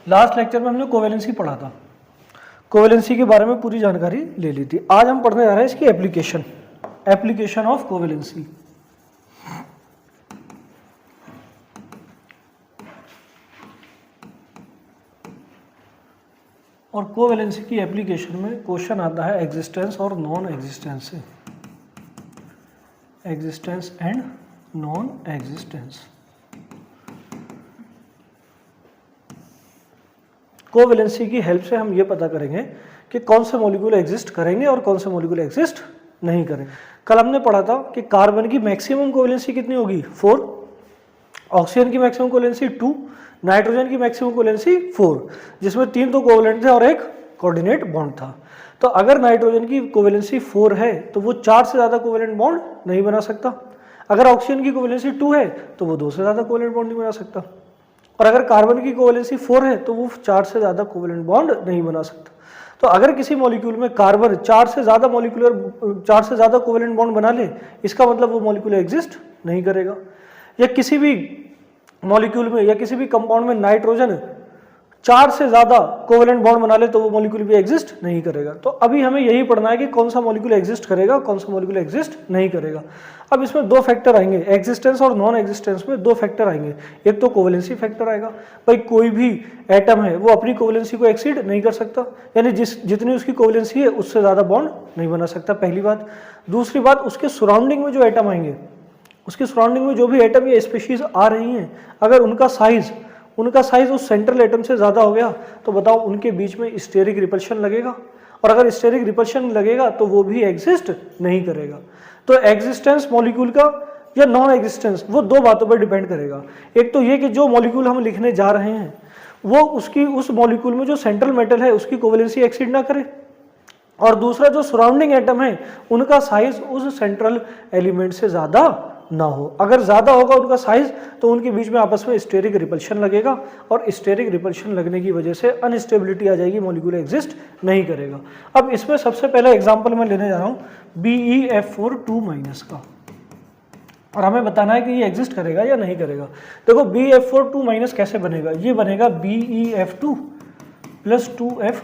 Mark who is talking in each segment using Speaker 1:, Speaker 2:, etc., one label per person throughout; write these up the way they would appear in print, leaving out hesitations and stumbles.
Speaker 1: Last lecture में हमने covalency पढ़ा था, कोवेलेंसी के बारे में पूरी जानकारी ले ली थी। आज हम पढ़ने जा रहे हैं इसकी एप्लीकेशन ऑफ कोवेलेंसी। और कोवेलेंसी की एप्लीकेशन में क्वेश्चन आता है एग्जिस्टेंस और नॉन एग्जिस्टेंस से, existence and non existence. Covalency की हेल्प से हम ये पता करेंगे कि कौन से मॉलिक्यूल एग्जिस्ट करेंगे और कौन से मॉलिक्यूल एग्जिस्ट नहीं करेंगे। कल हमने पढ़ा था कि कार्बन की मैक्सिमम कोवेलेंसी कितनी होगी 4, ऑक्सीजन की मैक्सिमम कोवेलेंसी 2, नाइट्रोजन की मैक्सिमम कोवेलेंसी 4, जिसमें 3 तो कोवेलेंट थे और एक कोऑर्डिनेट बॉन्ड था। तो अगर नाइट्रोजन की कोवेलेंसी 4 है तो वो 4 से ज़्यादा कोवेलेंट बॉन्ड नहीं बना सकता। अगर ऑक्सीजन की कोवेलेंसी 2 है तो वो 2 से ज़्यादा कोवेलेंट बॉन्ड नहीं बना सकता। और अगर कार्बन की कोवेलेंसी 4 है तो वो 4 से ज़्यादा कोवेलेंट बॉन्ड नहीं बना सकता। तो अगर किसी मॉलिक्यूल में कार्बन 4 से ज़्यादा कोवेलेंट बॉन्ड बना ले, इसका मतलब वो मॉलिक्यूल एग्जिस्ट नहीं करेगा। या किसी भी मॉलिक्यूल में या किसी भी कंपाउंड में नाइट्रोजन 4 से ज़्यादा कोवेलेंट बॉन्ड बना ले तो वो मॉलिक्यूल भी एग्जिस्ट नहीं करेगा। तो अभी हमें यही पढ़ना है कि कौन सा मॉलिक्यूल एग्जिस्ट करेगा, कौन सा मॉलिक्यूल एग्जिस्ट नहीं करेगा। अब इसमें 2 फैक्टर आएंगे, एग्जिस्टेंस और नॉन एग्जिस्टेंस में 2 फैक्टर आएंगे। एक तो कोवेलेंसी फैक्टर आएगा, भाई कोई भी एटम है वो अपनी कोवेलेंसी को एक्सीड नहीं कर सकता, यानी जितनी उसकी कोवेलेंसी है उससे ज़्यादा बॉन्ड नहीं बना सकता, पहली बात। दूसरी बात, उसके सराउंडिंग में जो एटम आएंगे, उसके सराउंडिंग में जो भी एटम या स्पीशीज आ रही हैं, अगर उनका साइज उस सेंट्रल एटम से ज़्यादा हो गया तो बताओ उनके बीच में स्टेरिक रिपल्शन लगेगा, और अगर स्टेरिक रिपल्शन लगेगा तो वो भी एग्जिस्ट नहीं करेगा। तो एग्जिस्टेंस मॉलिक्यूल का या नॉन एग्जिस्टेंस वो 2 बातों पर डिपेंड करेगा। एक तो ये कि जो मॉलिक्यूल हम लिखने जा रहे हैं वो उस मॉलिक्यूल में जो सेंट्रल मेटल है उसकी कोवेलेंसी एक्सीड ना करे, और दूसरा जो सराउंडिंग एटम है उनका साइज उस सेंट्रल एलिमेंट से ज़्यादा ना हो। अगर ज़्यादा होगा उनका साइज तो उनके बीच में आपस में स्टेरिक रिपल्शन लगेगा, और स्टेरिक रिपल्शन लगने की वजह से अनस्टेबिलिटी आ जाएगी, मॉलिक्यूल एग्जिस्ट नहीं करेगा। अब इसमें सबसे पहला एग्जांपल मैं लेने जा रहा हूँ BeF4 2- का, और हमें बताना है कि ये एग्जिस्ट करेगा या नहीं करेगा। देखो BeF4 2- कैसे बनेगा, ये बनेगा BeF2 + 2F-।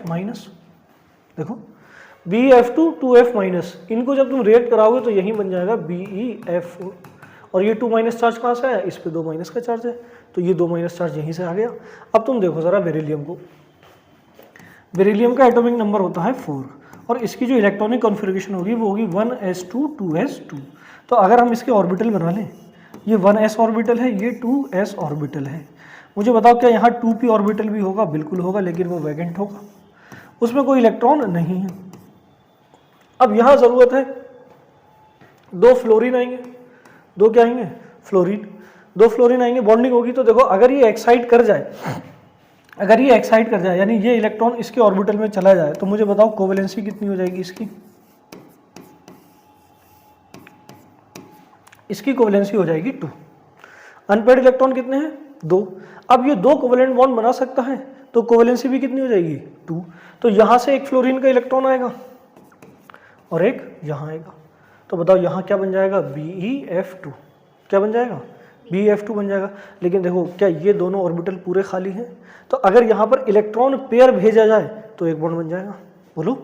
Speaker 1: देखो BeF2 2F-, इनको जब तुम रिएक्ट कराओगे तो यही बन जाएगा BeF4, और ये 2- चार्ज कहाँ से आया, इस पे 2- का चार्ज है, तो ये 2- चार्ज यहीं से आ गया। अब तुम देखो जरा बेरिलियम को, बेरिलियम का एटॉमिक नंबर होता है 4, और इसकी जो इलेक्ट्रॉनिक कॉन्फ़िगरेशन होगी वो होगी 1s2 2s2। तो अगर हम इसके ऑर्बिटल बना लें, ये 1s ऑर्बिटल है, ये 2s ऑर्बिटल है, मुझे बताओ क्या यहाँ 2p ऑर्बिटल भी होगा? बिल्कुल होगा, लेकिन वो वैकेंट होगा, उसमें कोई इलेक्ट्रॉन नहीं है। अब यहाँ ज़रूरत है 2 फ्लोरीन आएंगे, 2 क्या आएंगे? फ्लोरीन, 2 फ्लोरीन आएंगे, बॉन्डिंग होगी। तो देखो अगर ये एक्साइट कर जाए, यानी ये इलेक्ट्रॉन इसके ऑर्बिटल में चला जाए, तो मुझे बताओ कोवेलेंसी कितनी हो जाएगी इसकी कोवेलेंसी हो जाएगी 2। अनपेयर्ड इलेक्ट्रॉन कितने हैं? 2। अब ये 2 कोवेलेंट बॉन्ड बना सकता है तो कोवेलेंसी भी कितनी हो जाएगी? 2। तो यहाँ से एक फ्लोरीन का इलेक्ट्रॉन आएगा और एक यहाँ आएगा, तो बताओ यहाँ क्या बन जाएगा? BeF2। क्या बन जाएगा? BeF2 बन जाएगा। लेकिन देखो क्या ये दोनों ऑर्बिटल पूरे खाली हैं? तो अगर यहाँ पर इलेक्ट्रॉन पेयर भेजा जाए तो एक बॉन्ड बन जाएगा। बोलो,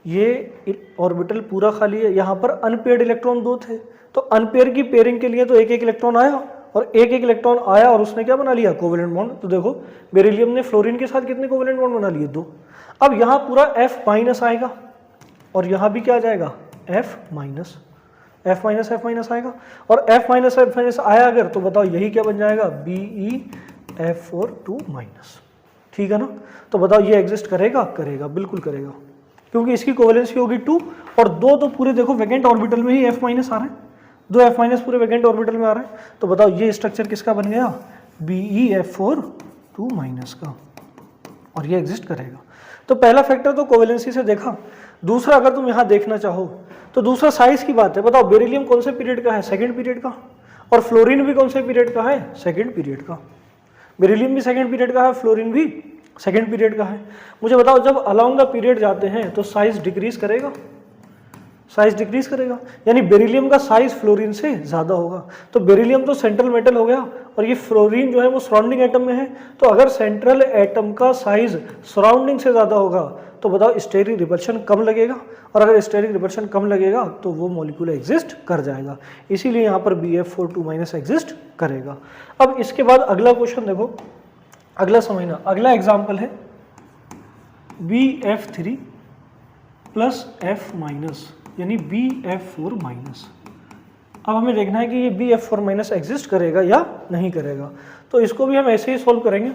Speaker 1: ये ऑर्बिटल पूरा खाली है, यहाँ पर अनपेयर्ड इलेक्ट्रॉन 2 थे, तो अनपेयर की पेयरिंग के लिए तो एक इलेक्ट्रॉन आया, और एक इलेक्ट्रॉन आया और उसने क्या बना लिया? Covalent bond. तो देखो बेरिलियम ने फ्लोरीन के साथ कितने कोवेलेंट बॉन्ड बना लिए? 2। अब यहाँ पूरा F- आएगा, और यहाँ भी क्या आ जाएगा? F- आएगा, और F- आया अगर, तो बताओ यही क्या बन जाएगा? BeF4 2-। ठीक है ना? तो बताओ ये एग्जिस्ट करेगा? करेगा, बिल्कुल करेगा, क्योंकि इसकी कोवेलेंसी होगी 2, और 2 तो पूरे देखो वैकेंट ऑर्बिटल में ही F- आ रहे हैं, 2 F- पूरे वैकेंट ऑर्बिटल में आ रहे हैं। तो बताओ ये स्ट्रक्चर किसका बन गया? BeF4 2- का, और ये एग्जिस्ट करेगा। तो पहला फैक्टर तो कोवेलेंसी से देखा। दूसरा अगर तुम यहाँ देखना चाहो तो दूसरा साइज की बात है। बताओ बेरिलियम कौन से पीरियड का है? 2nd पीरियड का, और फ्लोरीन भी कौन से पीरियड का है? 2nd पीरियड का। बेरिलियम भी 2nd पीरियड का है, फ्लोरीन भी 2nd पीरियड का है। मुझे बताओ जब अलोंग द पीरियड जाते हैं तो साइज डिक्रीज करेगा? साइज डिक्रीज करेगा, यानी बेरिलियम का साइज फ्लोरीन से ज़्यादा होगा। तो बेरिलियम तो सेंट्रल मेटल हो गया और ये फ्लोरीन जो है वो सराउंडिंग एटम में है। तो अगर सेंट्रल एटम का साइज सराउंडिंग से ज़्यादा होगा तो बताओ स्टेरिक रिपल्शन कम लगेगा, और अगर स्टेरिक रिपल्शन कम लगेगा तो वो मॉलिक्यूल एग्जिस्ट कर जाएगा। इसीलिए यहाँ पर BF42- एग्जिस्ट करेगा। अब इसके बाद अगला क्वेश्चन देखो, अगला समझना, अगला एग्जाम्पल है BF3 प्लस F- यानी BF4-। अब हमें देखना है कि ये BF4- एग्जिस्ट करेगा या नहीं करेगा। तो इसको भी हम ऐसे ही सॉल्व करेंगे।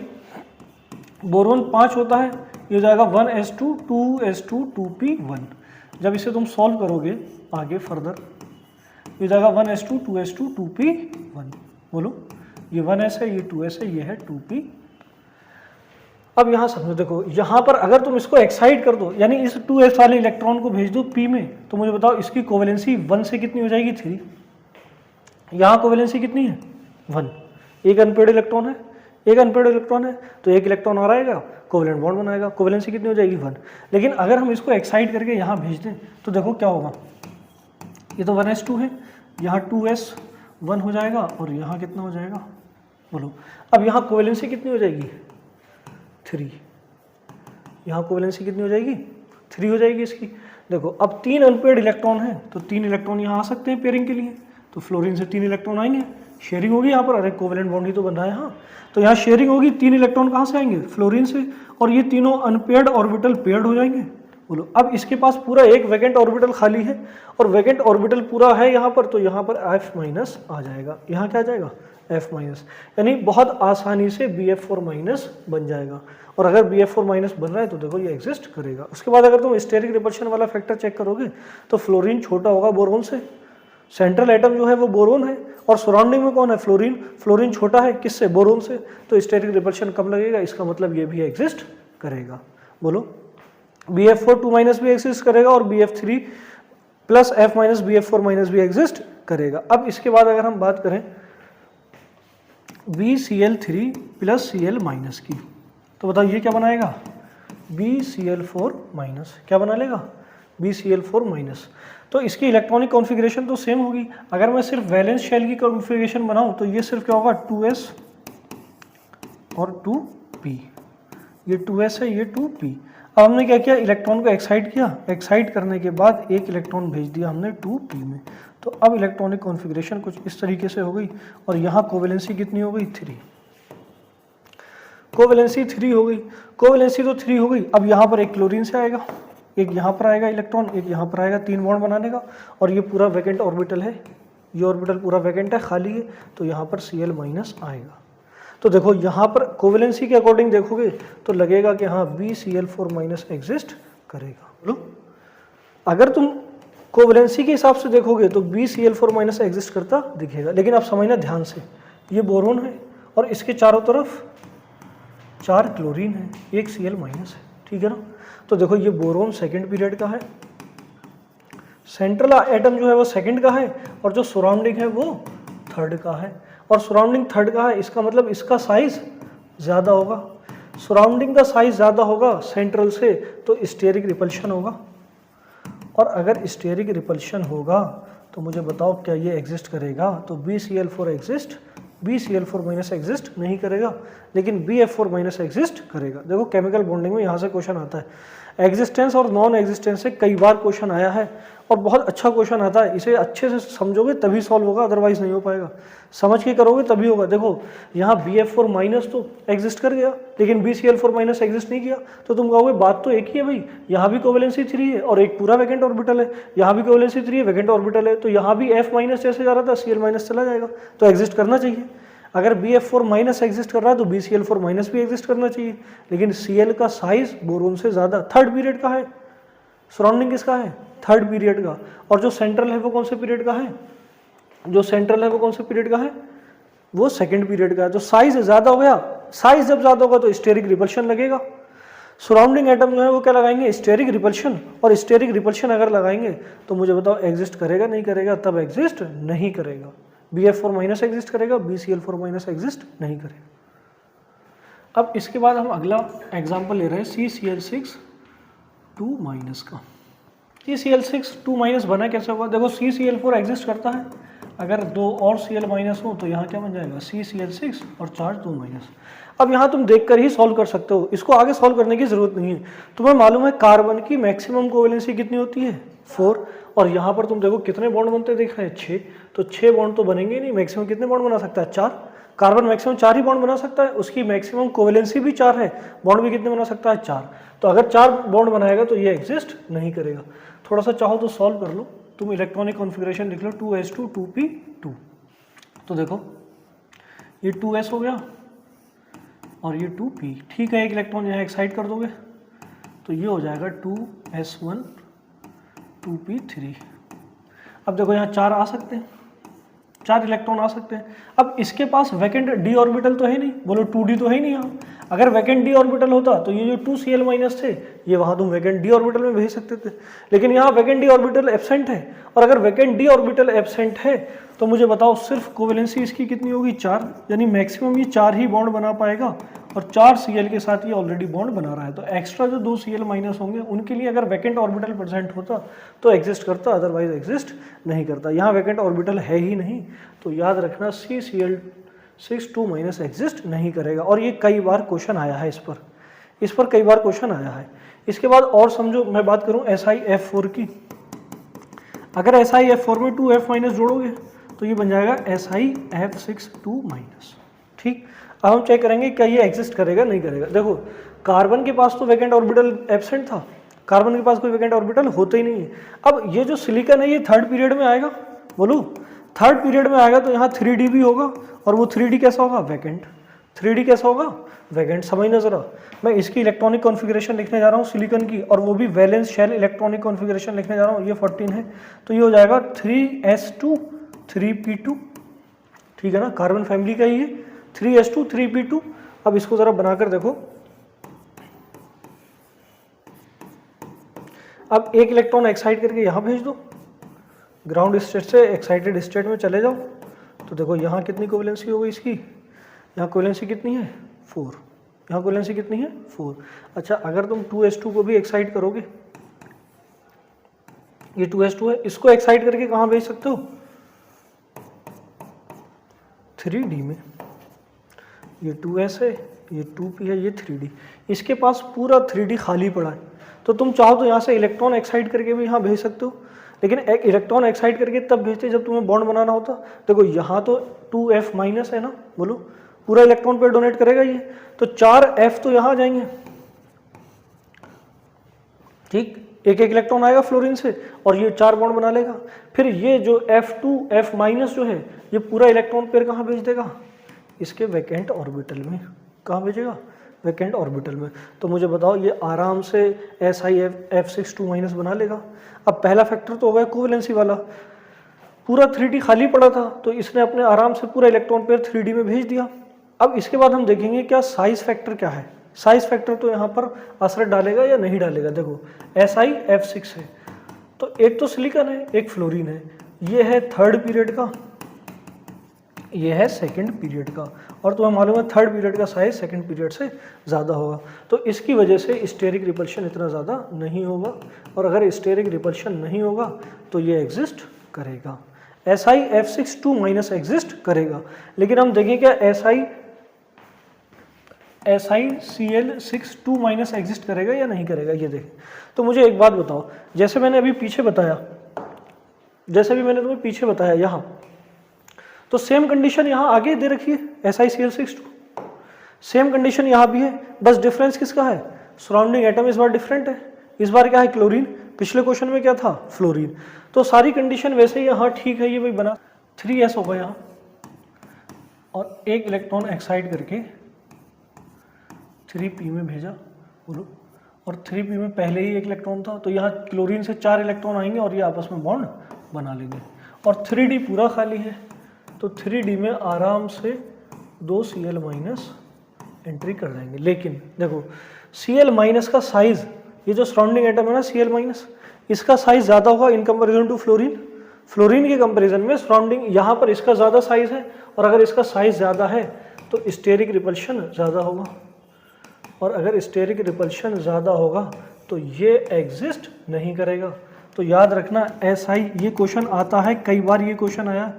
Speaker 1: बोरोन 5 होता है, ये हो जाएगा 1s2 2s2 2p1। जब इसे तुम सॉल्व करोगे आगे फर्दर, ये हो जाएगा 1s2 2s2 2p1। बोलो, ये 1s है, ये 2s है, ये है 2p। अब यहाँ समझो, देखो यहाँ पर अगर तुम इसको एक्साइट कर दो, यानी इस 2s वाले इलेक्ट्रॉन को भेज दो p में, तो मुझे बताओ इसकी कोवेलेंसी 1 से कितनी हो जाएगी, 3। यहाँ कोवेलेंसी कितनी है, 1। एक अनपेड इलेक्ट्रॉन है, एक अनपेड इलेक्ट्रॉन है, तो एक इलेक्ट्रॉन और आएगा, कोवेलेंट बॉन्ड बनाएगा, कोवेलेंसी कितनी हो जाएगी, 1। लेकिन अगर हम इसको एक्साइट करके यहाँ भेज दें तो देखो क्या होगा, ये तो 1s2 है, यहाँ 2s1 हो जाएगा और यहाँ कितना हो जाएगा, बोलो। अब यहाँ कोवेलेंसी कितनी हो जाएगी, 3। यहाँ कोवेलेंसी कितनी हो जाएगी, 3 हो जाएगी इसकी। देखो अब 3 अनपेड इलेक्ट्रॉन है, तो 3 इलेक्ट्रॉन यहाँ आ सकते हैं पेयरिंग के लिए, तो फ्लोरीन से 3 इलेक्ट्रॉन आएंगे, शेयरिंग होगी यहाँ पर। अरे कोवेलेंट बॉन्ड ही तो बन रहा है यहाँ, तो यहाँ शेयरिंग होगी, 3 इलेक्ट्रॉन कहाँ से आएंगे, फ्लोरीन से, और ये तीनों अनपेयर्ड ऑर्बिटल पेयर्ड हो जाएंगे। बोलो, अब इसके पास पूरा एक वैकेंट ऑर्बिटल खाली है, और वैकेंट ऑर्बिटल पूरा है यहाँ पर, तो यहाँ पर F- आ जाएगा। यहाँ क्या आ जाएगा, F-, यानी बहुत आसानी से BF4- बन जाएगा। और अगर BF4- बन रहा है तो देखो ये एग्जिस्ट करेगा। उसके बाद अगर तुम स्टेरिक रिपल्शन वाला फैक्टर चेक करोगे तो फ्लोरीन छोटा होगा बोरोन से, सेंट्रल एटम जो है वो बोरोन है, और सराउंडिंग में कौन है, फ्लोरीन। फ्लोरीन छोटा है किससे, बोरोन से, तो स्टेरिक रिपल्शन कम लगेगा, इसका मतलब ये भी एग्जिस्ट करेगा। बोलो, BF4- भी एग्जिस्ट करेगा और BF3 प्लस F- BF4- भी एग्जिस्ट करेगा। अब इसके बाद अगर हम बात करें BCl3 प्लस Cl- की, तो बताओ ये क्या बनाएगा, BCl4-। क्या बना लेगा, BCl4-। तो इसकी इलेक्ट्रॉनिक कॉन्फ़िगरेशन तो सेम होगी। अगर मैं सिर्फ वैलेंस शेल की कॉन्फ़िगरेशन बनाऊं तो ये सिर्फ क्या होगा, 2s और 2p। ये 2s है, ये 2p। अब हमने क्या किया, इलेक्ट्रॉन को एक्साइट किया, एक्साइट करने के बाद एक इलेक्ट्रॉन भेज दिया हमने 2p में। तो अब इलेक्ट्रॉनिक कॉन्फ़िगरेशन कुछ इस तरीके से हो गई, और यहाँ कोवेलेंसी कितनी हो गई, 3। कोवेलेंसी 3 हो गई, कोवेलेंसी तो 3 हो गई। अब यहाँ पर एक क्लोरीन से आएगा, एक यहाँ पर आएगा इलेक्ट्रॉन, एक यहाँ पर आएगा, 3 बॉन्ड बनाने का, और ये पूरा वैकेंट ऑर्बिटल है, ये ऑर्बिटल पूरा वैकेंट है, खाली है, तो यहाँ पर Cl- आएगा। तो देखो यहाँ पर कोवेलेंसी के अकॉर्डिंग देखोगे तो लगेगा कि हाँ BCl4- एग्जिस्ट करेगा। बोलो, अगर तुम कोवेलेंसी के हिसाब से देखोगे तो BCl4- एग्जिस्ट करता दिखेगा। लेकिन आप समझना ध्यान से, ये बोरोन है और इसके चारों तरफ 4 क्लोरीन है, एक Cl- है, ठीक है ना। तो देखो ये बोरोन सेकंड पीरियड का है, सेंट्रल एटम जो है वो सेकंड का है, और जो सराउंडिंग है वो थर्ड का है, और सराउंडिंग थर्ड का है, इसका मतलब इसका साइज ज़्यादा होगा। सराउंडिंग का साइज ज़्यादा होगा सेंट्रल से, तो स्टेरिक रिपल्शन होगा, और अगर स्टेरिक रिपल्शन होगा तो मुझे बताओ क्या ये एग्जिस्ट करेगा, तो BCl4 एग्जिस्ट, BCl4- एग्जिस्ट नहीं करेगा, लेकिन BF4- एग्जिस्ट करेगा। देखो केमिकल बॉन्डिंग में यहाँ से क्वेश्चन आता है, एग्जिस्टेंस और नॉन एग्जिस्टेंस से कई बार क्वेश्चन आया है, और बहुत अच्छा क्वेश्चन आता है। इसे अच्छे से समझोगे तभी सॉल्व होगा, अदरवाइज नहीं हो पाएगा। समझ के करोगे तभी होगा। देखो यहाँ BF4- तो एग्जिस्ट कर गया, लेकिन BCl4- एग्जिस्ट नहीं किया, तो तुम कहोगे बात तो एक ही है भाई, यहाँ भी कोवेलेंसी 3 है और एक पूरा वैकेंट ऑर्बिटल है, यहाँ भी कोवेलेंसी 3 है, वैकेंट ऑर्बिटल है, तो यहाँ भी F- जैसे जा रहा था Cl- चला जाएगा, तो एग्जिस्ट करना चाहिए। अगर BF4- एग्जिस्ट कर रहा है तो BCl4- भी एग्जिस्ट करना चाहिए, लेकिन Cl का साइज बोरोन से ज़्यादा, थर्ड पीरियड का है, सराउंडिंग किसका है, थर्ड पीरियड का, और जो सेंट्रल है वो कौन से पीरियड का है, जो सेंट्रल है वो कौन से पीरियड का है, वो सेकंड पीरियड का है। तो साइज ज़्यादा हो गया, साइज जब ज़्यादा होगा तो स्टेरिक रिपल्शन लगेगा। सराउंडिंग एटम जो है वो क्या लगाएंगे, स्टेरिक रिपल्शन, और स्टेरिक रिपल्शन अगर लगाएंगे तो मुझे बताओ एग्जिस्ट करेगा नहीं करेगा, तब एग्जिस्ट नहीं करेगा। BF4- एग्जिस्ट करेगा, BCl4- एग्जिस्ट नहीं करेगा। अब इसके बाद हम अगला एग्जाम्पल ले रहे हैं CCl6 2- का। CCl6 2- बना कैसे होगा? देखो CCl4 एग्जिस्ट करता है, अगर 2 और Cl- हो तो यहाँ क्या बन जाएगा CCl6 और चार्ज 2-। अब यहाँ तुम देखकर ही सॉल्व कर सकते हो, इसको आगे सॉल्व करने की जरूरत नहीं है। तुम्हें मालूम है कार्बन की मैक्सिमम कोवेलेंसी कितनी होती है 4, और यहाँ पर तुम देखो कितने बॉन्ड बनते दिख रहे हैं 6, तो 6 बॉन्ड तो बनेंगे ही नहीं, मैक्सिमम कितने बॉन्ड बना सकता है 4। कार्बन मैक्सिमम 4 ही बॉन्ड बना सकता है, उसकी मैक्सिमम कोवेलेंसी भी 4 है, बॉन्ड भी कितने बना सकता है 4। तो अगर 4 बॉन्ड बनाएगा तो ये एग्जिस्ट नहीं करेगा। थोड़ा सा चाहो तो सॉल्व कर लो, तुम इलेक्ट्रॉनिक कॉन्फ़िगरेशन लिख लो 2s2 2p2। तो देखो ये 2s हो गया और ये 2p, ठीक है, एक इलेक्ट्रॉन यहाँ एक्साइट कर दोगे तो ये हो जाएगा 2s1 2p3। अब देखो यहाँ 4 आ सकते हैं, 4 इलेक्ट्रॉन आ सकते हैं। अब इसके पास वैकेंट d ऑर्बिटल तो है नहीं, बोलो 2d तो है ही नहीं यहाँ। अगर वैकेंट d ऑर्बिटल होता तो ये जो 2Cl- थे ये वहाँ तुम वैकेंट d ऑर्बिटल में भेज सकते थे, लेकिन यहाँ वैकेंट d ऑर्बिटल एब्सेंट है। और अगर वैकेंट d ऑर्बिटल एब्सेंट है तो मुझे बताओ सिर्फ कोवेलेंसी इसकी कितनी होगी 4, यानी मैक्सिमम ये 4 ही बॉन्ड बना पाएगा, और 4 Cl के साथ ये ऑलरेडी बॉन्ड बना रहा है। तो एक्स्ट्रा जो 2 Cl- होंगे उनके लिए अगर वैकेंट ऑर्बिटल प्रेजेंट होता तो एग्जिस्ट करता, अदरवाइज एग्जिस्ट नहीं करता। यहाँ वैकेंट ऑर्बिटल है ही नहीं, तो याद रखना CCl6 2- एग्जिस्ट नहीं करेगा। और ये कई बार क्वेश्चन आया है, इस पर कई बार क्वेश्चन आया है। इसके बाद और समझो, मैं बात करूं SiF4 की, अगर SiF4 में 2F- जोड़ोगे तो ये बन जाएगा SiF6 2-। ठीक, अब हम चेक करेंगे क्या ये एग्जिस्ट करेगा नहीं करेगा। देखो कार्बन के पास तो वैकेंट ऑर्बिटल एब्सेंट था, कार्बन के पास कोई वैकेंट ऑर्बिटल होता ही नहीं है। अब ये जो सिलिकॉन है ये थर्ड पीरियड में आएगा, बोलो थर्ड पीरियड में आएगा तो यहाँ 3d भी होगा, और वो 3d कैसा होगा वैकेंट, 3d कैसा होगा वैकेंट। समझना जरा, मैं इसकी इलेक्ट्रॉनिक कॉन्फ़िगरेशन लिखने जा रहा हूँ सिलिकॉन की, और वो भी वैलेंस शेल इलेक्ट्रॉनिक कॉन्फ़िगरेशन लिखने जा रहा हूँ। ये 14 है तो ये हो जाएगा 3s2 3p2, ठीक है ना, कार्बन फैमिली का ही है 3s2 3p2। अब इसको जरा बनाकर देखो, अब एक इलेक्ट्रॉन एक्साइट करके यहाँ भेज दो, ग्राउंड स्टेट से एक्साइटेड स्टेट में चले जाओ, तो देखो यहाँ कितनी कोवेलेंसी हो गई इसकी, यहाँ कोवेलेंसी कितनी है 4, यहाँ कोवेलेंसी कितनी है 4। अच्छा अगर तुम 2s2 को भी एक्साइट करोगे, ये 2s2 है, इसको एक्साइट करके कहाँ भेज सकते हो 3d में, ये 2s है, ये 2p है, ये 3d, इसके पास पूरा 3d खाली पड़ा है। तो तुम चाहो तो यहाँ से इलेक्ट्रॉन एक्साइट करके भी यहाँ भेज सकते हो, लेकिन एक इलेक्ट्रॉन एक्साइट करके तब भेजते जब तुम्हें बॉन्ड बनाना होता। देखो यहाँ तो 2F- है ना, बोलो पूरा इलेक्ट्रॉन पे डोनेट करेगा ये, तो 4F तो यहाँ आ जाएंगे, ठीक, एक एक इलेक्ट्रॉन आएगा फ्लोरीन से और ये 4 बॉन्ड बना लेगा। फिर ये जो F2 F- जो है ये पूरा इलेक्ट्रॉन पेयर कहाँ भेज देगा, इसके वैकेंट ऑर्बिटल में। कहाँ भेजेगा, वैकेंट ऑर्बिटल में। तो मुझे बताओ ये आराम से SiF6 2- बना लेगा। अब पहला फैक्टर तो हो गया कोवेलेंसी वाला, पूरा 3d खाली पड़ा था तो इसने अपने आराम से पूरा इलेक्ट्रॉन पेयर 3d में भेज दिया। अब इसके बाद हम देखेंगे क्या साइज फैक्टर क्या है। साइज फैक्टर तो यहाँ पर असर डालेगा या नहीं डालेगा। देखो SiF6 है तो एक तो सिलिकॉन है एक फ्लोरीन है, ये है थर्ड पीरियड का, ये है सेकंड पीरियड का, और तुम्हें मालूम है थर्ड पीरियड का साइज सेकंड पीरियड से ज़्यादा होगा, तो इसकी वजह से स्टेरिक रिपल्शन इतना ज़्यादा नहीं होगा। और अगर स्टेरिक रिपल्शन नहीं होगा तो ये एग्जिस्ट करेगा, SiF6 2- एग्जिस्ट करेगा। लेकिन हम देखें क्या SiCl6 2- एग्जिस्ट करेगा या नहीं करेगा, ये देखें। तो मुझे एक बात बताओ, जैसे मैंने अभी पीछे बताया, जैसे भी मैंने तुम्हें पीछे बताया यहाँ, तो सेम कंडीशन यहाँ आगे दे रखी है SiCl6 2, सेम कंडीशन यहाँ भी है, बस डिफरेंस किसका है, सराउंडिंग एटम इस बार डिफरेंट है। इस बार क्या है क्लोरीन, पिछले क्वेश्चन में क्या था फ्लोरीन। तो सारी कंडीशन वैसे ही यहाँ ठीक है, ये भाई बना 3s होगा यहाँ, और एक इलेक्ट्रॉन एक्साइट करके 3p में भेजा, बोलो, और 3p में पहले ही एक इलेक्ट्रॉन था तो यहाँ क्लोरीन से 4 इलेक्ट्रॉन आएंगे और ये आपस में बॉन्ड बना लेंगे, और 3d पूरा खाली है तो 3d में आराम से 2 Cl- एंट्री कर जाएंगे। लेकिन देखो Cl- का साइज, ये जो सराउंडिंग एटम है ना Cl-, इसका साइज ज़्यादा होगा in comparison to fluorine. Fluorine के कंपेरिजन में सराउंडिंग यहाँ पर इसका ज़्यादा साइज है, और अगर इसका साइज ज़्यादा है तो स्टेरिक रिपल्शन ज़्यादा होगा, और अगर स्टेरिक रिपल्शन ज़्यादा होगा तो ये एग्जिस्ट नहीं करेगा। तो याद रखना SI, ये क्वेश्चन आता है कई बार, ये क्वेश्चन आया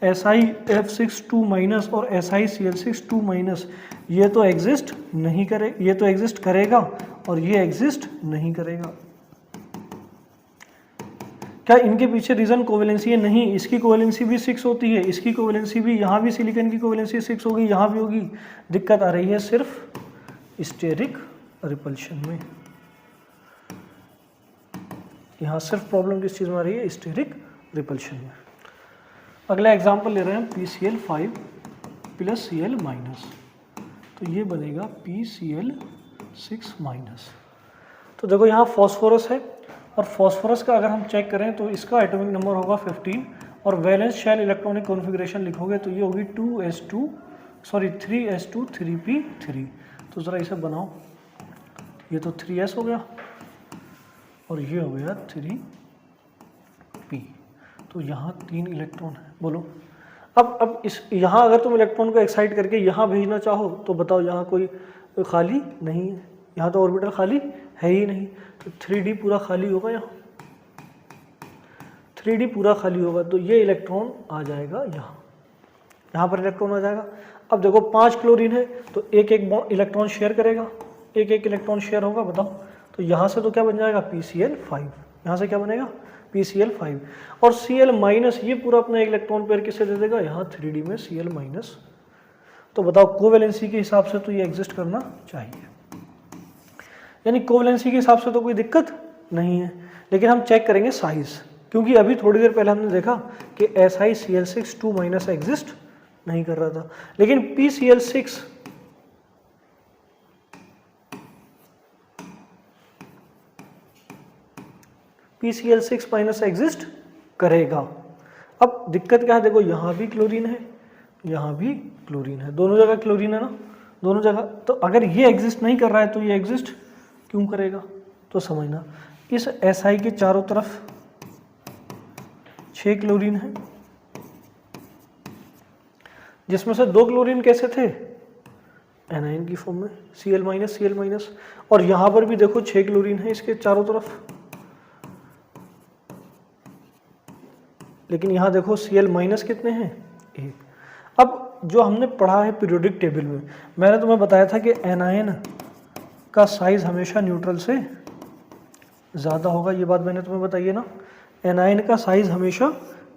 Speaker 1: SiF6 2- और SiCl6 2-, ये तो एग्जिस्ट नहीं करे, ये तो एग्जिस्ट करेगा और ये एग्जिस्ट नहीं करेगा। क्या इनके पीछे रीजन कोवेलेंसी है? नहीं, इसकी कोवेलेंसी भी 6 होती है, इसकी कोवेलेंसी भी, यहाँ भी सिलिकॉन की कोवेलेंसी 6 होगी, यहाँ भी होगी। दिक्कत आ रही है सिर्फ स्टेरिक रिपल्शन में। यहाँ सिर्फ प्रॉब्लम किस चीज़ में आ रही है? स्टेरिक रिपल्शन में। अगला एग्जाम्पल ले रहे हैं PCl5 + Cl-। तो ये बनेगा PCl6-। तो देखो यहाँ फॉस्फोरस है, और फॉस्फोरस का अगर हम चेक करें तो इसका एटॉमिक नंबर होगा 15, और वैलेंस शेल इलेक्ट्रॉनिक कॉन्फ़िगरेशन लिखोगे तो ये होगी 3s2 3p3। तो ज़रा इसे बनाओ, ये तो 3s हो गया और ये हो गया 3p। तो यहाँ 3 इलेक्ट्रॉन है। बोलो अब इस यहाँ अगर तुम इलेक्ट्रॉन को एक्साइट करके यहाँ भेजना चाहो तो बताओ, यहाँ कोई खाली नहीं है, यहाँ तो ऑर्बिटल खाली है ही नहीं। तो 3D पूरा खाली होगा, यहाँ 3D पूरा खाली होगा, तो ये इलेक्ट्रॉन आ जाएगा यहाँ पर इलेक्ट्रॉन आ जाएगा। अब देखो 5 क्लोरीन है तो एक इलेक्ट्रॉन शेयर करेगा, एक इलेक्ट्रॉन शेयर होगा। बताओ, तो यहाँ से तो क्या बन जाएगा? PCl5। यहाँ से क्या बनेगा? PCl5। और Cl- ये पूरा अपना एक इलेक्ट्रॉन पेयर किसे दे देगा? यहाँ 3D में Cl-। तो बताओ कोवेलेंसी के हिसाब से तो ये एग्जिस्ट करना चाहिए, यानी कोवेलेंसी के हिसाब से तो कोई दिक्कत नहीं है। लेकिन हम चेक करेंगे साइज, क्योंकि अभी थोड़ी देर पहले हमने देखा कि SiCl6 एग्जिस्ट नहीं कर रहा था, लेकिन PCl6 एग्जिस्ट करेगा। अब दिक्कत क्या है? देखो यहाँ भी क्लोरीन है, यहाँ भी क्लोरीन है, दोनों जगह क्लोरीन है ना, दोनों जगह। तो अगर ये एग्जिस्ट नहीं कर रहा है तो ये एग्जिस्ट क्यों करेगा? तो समझना, इस SI के चारों तरफ 6 क्लोरीन है, जिसमें से 2 क्लोरीन कैसे थे? एनाइन की फॉर्म में, Cl-, और यहां पर भी देखो 6 क्लोरीन है इसके चारों तरफ, लेकिन यहां देखो Cl- कितने हैं? 1। अब जो हमने पढ़ा है पीरियोडिक टेबल में, मैंने तुम्हें बताया था कि एनाइन का साइज हमेशा न्यूट्रल से ज़्यादा होगा, ये बात मैंने तुम्हें बताई है ना। एनाइन का साइज हमेशा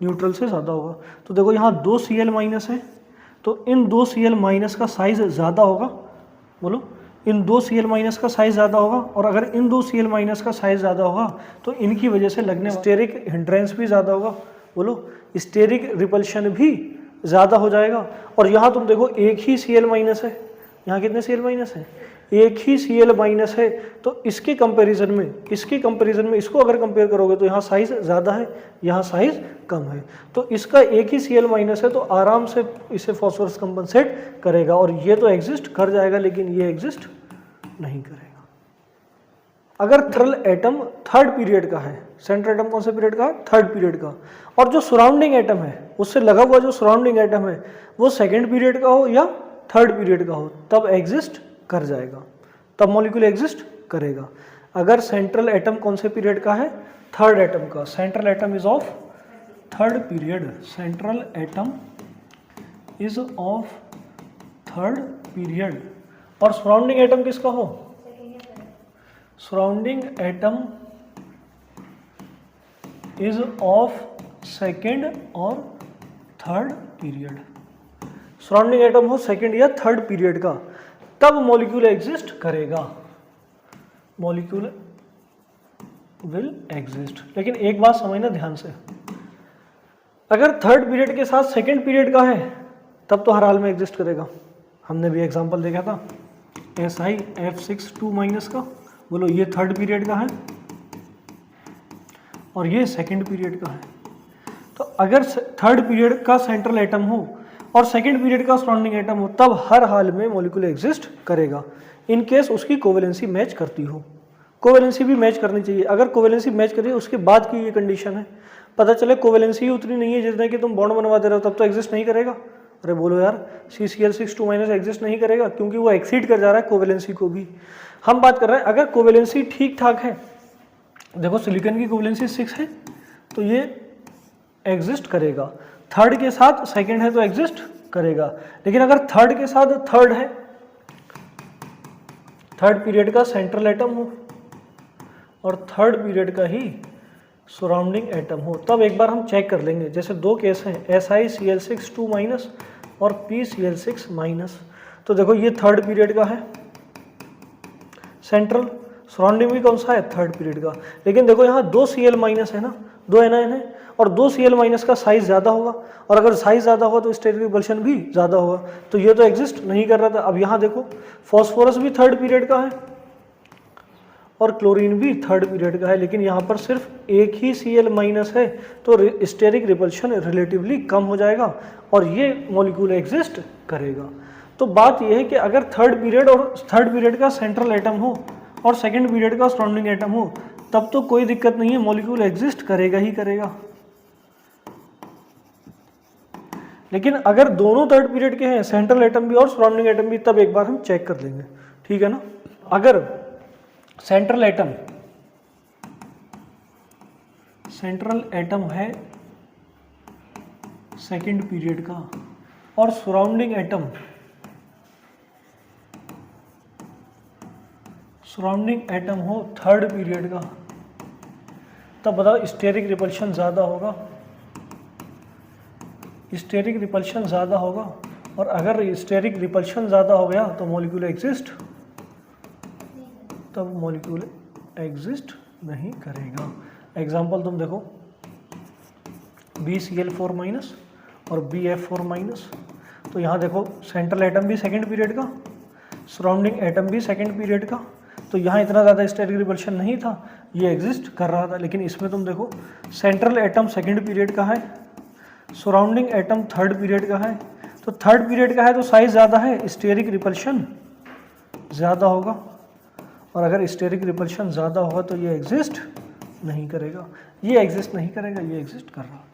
Speaker 1: न्यूट्रल से ज़्यादा होगा। तो देखो यहाँ 2 Cl- है, तो इन 2 Cl- का साइज ज़्यादा होगा। बोलो, इन 2 Cl- का साइज ज़्यादा होगा, और अगर इन 2 Cl- का साइज ज़्यादा होगा तो इनकी वजह से लगने स्टेरिक हिंड्रेंस भी ज़्यादा होगा। बोलो, स्टेरिक रिपल्शन भी ज़्यादा हो जाएगा। और यहाँ तुम देखो एक ही Cl- है, यहाँ कितने Cl- है? एक ही Cl- है। तो इसके कंपैरिजन में इसको अगर कंपेयर करोगे तो यहाँ साइज ज़्यादा है, यहाँ साइज कम है। तो इसका एक ही Cl- है, तो आराम से इसे फॉस्फोरस कंपनसेट करेगा, और ये तो एग्जिस्ट कर जाएगा, लेकिन ये एग्जिस्ट नहीं करेगा। अगर सेंट्रल एटम 3rd पीरियड का है, सेंट्रल एटम कौन से पीरियड का है? 3rd पीरियड का, और जो सराउंडिंग एटम है, उससे लगा हुआ जो सराउंडिंग एटम है वो 2nd पीरियड का हो या 3rd पीरियड का हो, तब एग्जिस्ट कर जाएगा, तब मॉलिक्यूल एग्जिस्ट करेगा। अगर सेंट्रल एटम कौन से पीरियड का है? 3rd एटम का। Central atom is of 3rd period, central atom is of 3rd period. और सराउंडिंग एटम किसका हो? Surrounding atom is of 2nd और 3rd पीरियड। सराउंडिंग एटम हो 2nd या 3rd पीरियड का, तब मॉलिक्यूल एग्जिस्ट करेगा, मॉलिक्यूल विल एग्जिस्ट। लेकिन एक बात समझना ध्यान से, अगर 3rd पीरियड के साथ 2nd पीरियड का है तब तो हर हाल में एग्जिस्ट करेगा। हमने भी एग्जांपल देखा था SiF6 का। बोलो, ये 3rd पीरियड का है और ये 2nd पीरियड का है। तो अगर 3rd पीरियड का सेंट्रल एटम हो और 2nd पीरियड का सराउंडिंग एटम हो, तब हर हाल में मॉलिक्यूल एग्जिस्ट करेगा, इन केस उसकी कोवेलेंसी मैच करती हो। कोवेलेंसी भी मैच करनी चाहिए। अगर कोवेलेंसी मैच करिए उसके बाद की ये कंडीशन है, पता चले कोवेलेंसी ही उतनी नहीं है जितने कि तुम बॉन्ड बनवा दे रहे हो, तब तो एग्जिस्ट नहीं करेगा। अरे बोलो यार, CCl6 एग्जिस्ट नहीं करेगा क्योंकि वो एक्सीड कर जा रहा है कोवेलेंसी को भी। हम बात कर रहे हैं अगर कोवेलेंसी ठीक ठाक है, देखो सिलिकॉन की कोवेलेंसी 6 है तो ये एग्जिस्ट करेगा, थर्ड के साथ सेकंड है तो एग्जिस्ट करेगा। लेकिन अगर थर्ड के साथ थर्ड है, थर्ड पीरियड का सेंट्रल एटम हो और थर्ड पीरियड का ही सराउंडिंग एटम हो, तब एक बार हम चेक कर लेंगे। जैसे दो केस हैं SiCl6 2 माइनस और PCl6 माइनस, तो देखो ये थर्ड पीरियड का है सेंट्रल, सराउंडिंग भी कौन सा है, थर्ड पीरियड का। लेकिन देखो यहाँ 2 Cl माइनस है ना, 2 एनायन है और 2 Cl माइनस का साइज ज़्यादा होगा, और अगर साइज ज़्यादा होगा तो स्टेरिक रिपल्शन भी ज़्यादा होगा, तो ये तो एग्जिस्ट नहीं कर रहा था। अब यहाँ देखो फॉस्फोरस भी थर्ड पीरियड का है और क्लोरीन भी थर्ड पीरियड का है, लेकिन यहाँ पर सिर्फ एक ही Cl माइनस है, तो स्टेरिक रिपल्शन रिलेटिवली कम हो जाएगा और ये मॉलिक्यूल एग्जिस्ट करेगा। तो बात यह है कि अगर थर्ड पीरियड का सेंट्रल एटम हो और सेकंड पीरियड का सराउंडिंग एटम हो, तब तो कोई दिक्कत नहीं है, मॉलिक्यूल एग्जिस्ट करेगा ही करेगा। लेकिन अगर दोनों थर्ड पीरियड के हैं, सेंट्रल एटम भी और सराउंडिंग एटम भी, तब एक बार हम चेक कर लेंगे, ठीक है ना। अगर सेंट्रल एटम है सेकंड पीरियड का और सराउंडिंग एटम हो थर्ड पीरियड का, तब बताओ स्टेरिक रिपल्शन ज़्यादा होगा, स्टेरिक रिपल्शन ज़्यादा होगा। और अगर स्टेरिक रिपल्शन ज़्यादा हो गया तो मॉलिक्यूल एग्जिस्ट, तब मॉलिक्यूल एग्जिस्ट नहीं करेगा। एग्जाम्पल तुम देखो BCl4 माइनस और BF4 माइनस, तो यहाँ देखो सेंट्रल एटम भी सेकंड पीरियड का, सराउंडिंग एटम भी सेकंड पीरियड का, तो यहाँ इतना ज़्यादा स्टेरिक रिपल्शन नहीं था, ये एग्जिस्ट कर रहा था। लेकिन इसमें तुम देखो सेंट्रल एटम सेकंड पीरियड का है, सराउंडिंग एटम थर्ड पीरियड का है, तो थर्ड पीरियड का है तो साइज ज़्यादा है, स्टेरिक रिपल्शन ज़्यादा होगा, और अगर स्टेरिक रिपल्शन ज़्यादा होगा तो ये एग्जिस्ट नहीं करेगा, ये एग्जिस्ट नहीं करेगा, ये एग्जिस्ट कर रहा।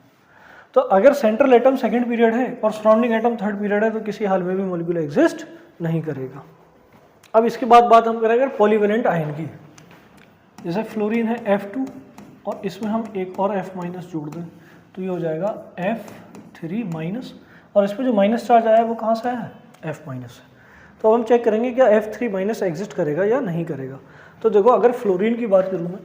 Speaker 1: तो अगर सेंट्रल एटम सेकंड पीरियड है और सराउंडिंग एटम थर्ड पीरियड है तो किसी हाल में भी मॉलिक्यूल एग्जिस्ट नहीं करेगा। अब इसके बाद बात हम करेंगे पॉलीवेलेंट आयन की। जैसे फ्लोरीन है F2 और इसमें हम एक और F माइनस जोड़ दें तो ये हो जाएगा F3 माइनस, और इसमें जो माइनस चार्ज आया है वो कहाँ से आया है, F माइनस से। तो अब हम चेक करेंगे क्या F3 माइनस एग्जिस्ट करेगा या नहीं करेगा। तो देखो अगर फ्लोरीन की बात करूँ मैं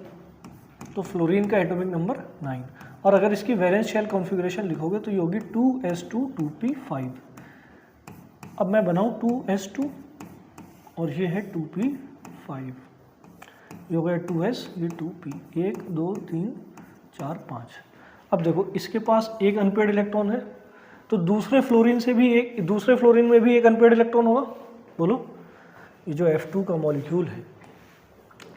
Speaker 1: तो फ्लोरीन का एटॉमिक नंबर 9, और अगर इसकी वैलेंस शेल कॉन्फ़िगरेशन लिखोगे तो ये होगी 2s2 2p5। अब मैं बनाऊँ 2s2 और ये है 2p5, ये हो गया 2s, ये 2p, 1 2 3 4 5। अब देखो इसके पास एक अनपेयर्ड इलेक्ट्रॉन है, तो दूसरे फ्लोरीन में भी एक अनपेयर्ड इलेक्ट्रॉन होगा। बोलो, ये जो F2 का मॉलिक्यूल है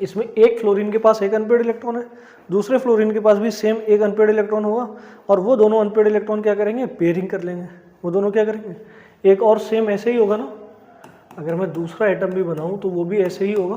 Speaker 1: इसमें एक फ्लोरीन के पास एक अनपेयर्ड इलेक्ट्रॉन है, दूसरे फ्लोरीन के पास भी सेम एक अनपेयर्ड इलेक्ट्रॉन होगा, और वो दोनों अनपेयर्ड इलेक्ट्रॉन क्या करेंगे, पेयरिंग कर लेंगे। वो दोनों क्या करेंगे, एक और सेम ऐसे ही होगा ना। अगर मैं दूसरा एटम भी बनाऊं तो वो भी ऐसे ही होगा,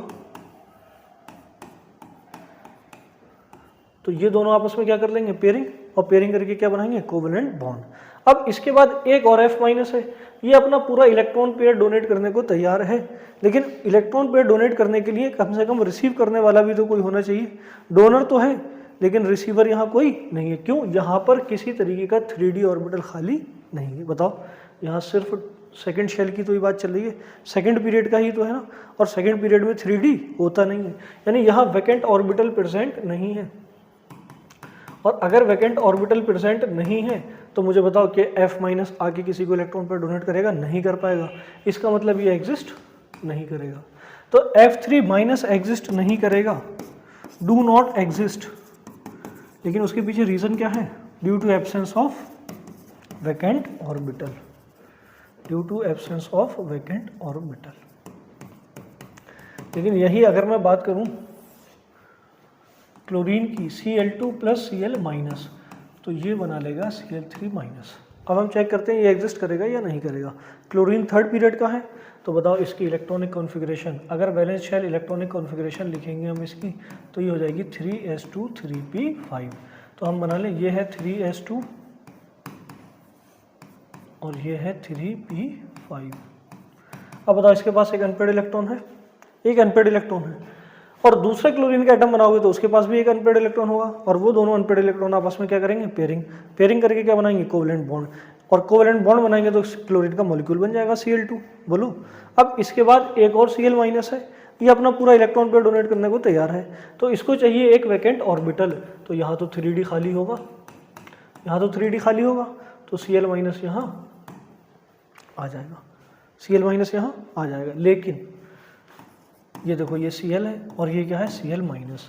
Speaker 1: तो ये दोनों आपस में क्या कर लेंगे, पेयरिंग, और पेयरिंग करके क्या बनाएंगे, कोवेलेंट बॉन्ड। अब इसके बाद एक और F माइनस है, ये अपना पूरा इलेक्ट्रॉन पेयर डोनेट करने को तैयार है, लेकिन इलेक्ट्रॉन पेयर डोनेट करने के लिए कम से कम रिसीव करने वाला भी तो कोई होना चाहिए। डोनर तो है लेकिन रिसीवर यहाँ कोई नहीं है। क्यों, यहाँ पर किसी तरीके का 3D ऑर्बिटल खाली नहीं है। बताओ, यहाँ सिर्फ सेकंड शेल की तो ही बात चल रही है, सेकंड पीरियड का ही तो है ना, और सेकंड पीरियड में 3D होता नहीं है, यानी यहाँ वैकेंट ऑर्बिटल प्रेजेंट नहीं है। और अगर वैकेंट ऑर्बिटल प्रेजेंट नहीं है तो मुझे बताओ कि F माइनस आके किसी को इलेक्ट्रॉन पर डोनेट करेगा, नहीं कर पाएगा। इसका मतलब ये एग्जिस्ट नहीं करेगा। तो F3 माइनस एग्जिस्ट नहीं करेगा, डू नॉट एग्जिस्ट। लेकिन उसके पीछे रीजन क्या है, due to absence of vacant orbital, due to absence of vacant orbital. लेकिन यही अगर मैं बात करूं क्लोरीन की Cl2 प्लस Cl माइनस, तो ये बना लेगा Cl3 माइनस। अब हम चेक करते हैं ये एग्जिस्ट करेगा या नहीं करेगा। क्लोरीन थर्ड पीरियड का है, तो बताओ इसकी इलेक्ट्रॉनिक कॉन्फ़िगरेशन, अगर वैलेंस शेल इलेक्ट्रॉनिक कॉन्फ़िगरेशन लिखेंगे हम इसकी, तो ये हो जाएगी 3s2 3p5। तो हम बना लें, ये है 3s2 और ये है 3p5। अब बताओ इसके पास एक अनपेयर्ड इलेक्ट्रॉन है, एक अनपेयर्ड इलेक्ट्रॉन है, और दूसरे क्लोरीन का एटम बनाओगे तो उसके पास भी एक अनपेड इलेक्ट्रॉन होगा, और वो दोनों अनपेड इलेक्ट्रॉन आपस में क्या करेंगे, पेयरिंग करके क्या बनाएंगे, कोवेलेंट बॉन्ड, और कोवेलेंट बॉन्ड बनाएंगे तो क्लोरीन का मॉलिक्यूल बन जाएगा Cl2। बोलो, अब इसके बाद एक और Cl- है, ये अपना पूरा इलेक्ट्रॉन पेयर डोनेट करने को तैयार है, तो इसको चाहिए एक वैकेंट ऑर्बिटल, तो यहाँ तो 3d खाली होगा, यहाँ तो 3d खाली होगा, तो Cl- यहाँ आ जाएगा, Cl- यहाँ आ जाएगा। लेकिन ये देखो ये Cl है और ये क्या है, Cl-।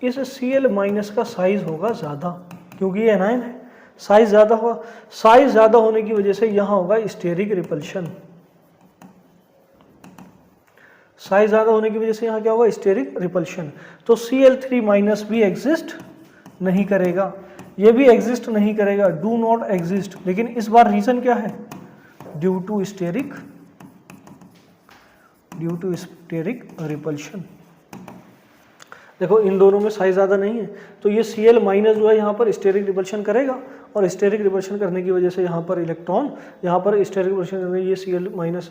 Speaker 1: इस Cl- का साइज होगा ज़्यादा, क्योंकि ये एनायन है, साइज ज़्यादा होगा, साइज ज़्यादा होने की वजह से यहाँ होगा स्टेरिक रिपल्शन, साइज ज़्यादा होने की वजह से यहाँ क्या होगा, स्टेरिक रिपल्शन। तो Cl3- भी एग्जिस्ट नहीं करेगा, ये भी एग्जिस्ट नहीं करेगा, डू नॉट एग्जिस्ट। लेकिन इस बार रीजन क्या है, ड्यू टू स्टेरिक रिपल्शन। देखो इन दोनों में साइज ज़्यादा नहीं है, तो ये Cl- जो है यहाँ पर स्टेरिक रिपल्शन करेगा, और स्टेरिक रिपल्शन करने की वजह से यहाँ पर इलेक्ट्रॉन, यहाँ पर स्टेरिक रिपल्शन करने ये Cl-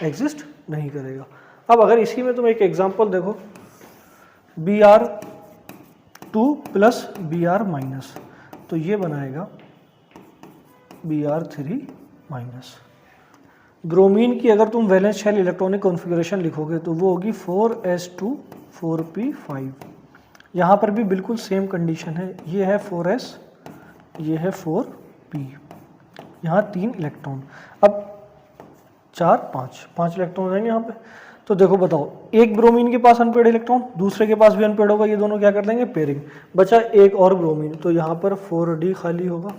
Speaker 1: एग्जिस्ट नहीं करेगा। अब अगर इसी में तुम एक एग्जांपल देखो, Br2 प्लस Br-, तो ये बनाएगा Br3-। ब्रोमीन की अगर तुम वैलेंस शेल इलेक्ट्रॉनिक कॉन्फ़िगरेशन लिखोगे तो वो होगी 4s2 4p5। यहाँ पर भी बिल्कुल सेम कंडीशन है, ये है 4s, ये है 4p, यहाँ 3 इलेक्ट्रॉन, अब 5 इलेक्ट्रॉन रहेंगे यहाँ पे। तो देखो बताओ, एक ब्रोमीन के पास अनपेड इलेक्ट्रॉन, दूसरे के पास भी अनपेड होगा, ये दोनों क्या कर देंगे, पेयरिंग, बचा एक और ब्रोमीन, तो यहाँ पर 4d खाली होगा,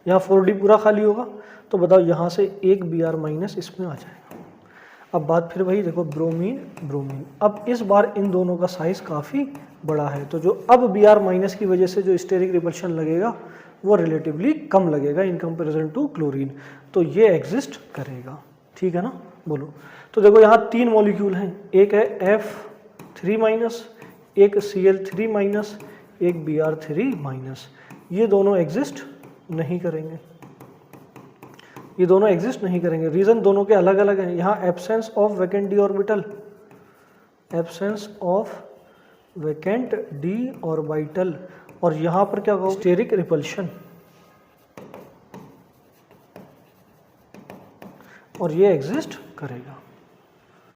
Speaker 1: यहाँ 4d पूरा खाली होगा, तो बताओ यहाँ से एक Br- इसमें आ जाएगा। अब बात फिर वही देखो, ब्रोमीन, अब इस बार इन दोनों का साइज काफ़ी बड़ा है, तो जो अब Br- की वजह से जो स्टेरिक रिपल्शन लगेगा वो रिलेटिवली कम लगेगा इन कंपेरिजन टू क्लोरीन, तो ये एग्जिस्ट करेगा। ठीक है ना, बोलो। तो देखो यहाँ 3 मॉलिक्यूल हैं, एक है F3-, एक Cl3-, एक Br3-, ये दोनों एग्जिस्ट नहीं करेंगे, ये दोनों एग्जिस्ट नहीं करेंगे। रीजन दोनों के अलग अलग हैं। यहाँ absence of vacant D orbital, absence of vacant D orbital, और यहाँ पर क्या होगा, स्टेरिक रिपल्शन, और ये एग्जिस्ट करेगा।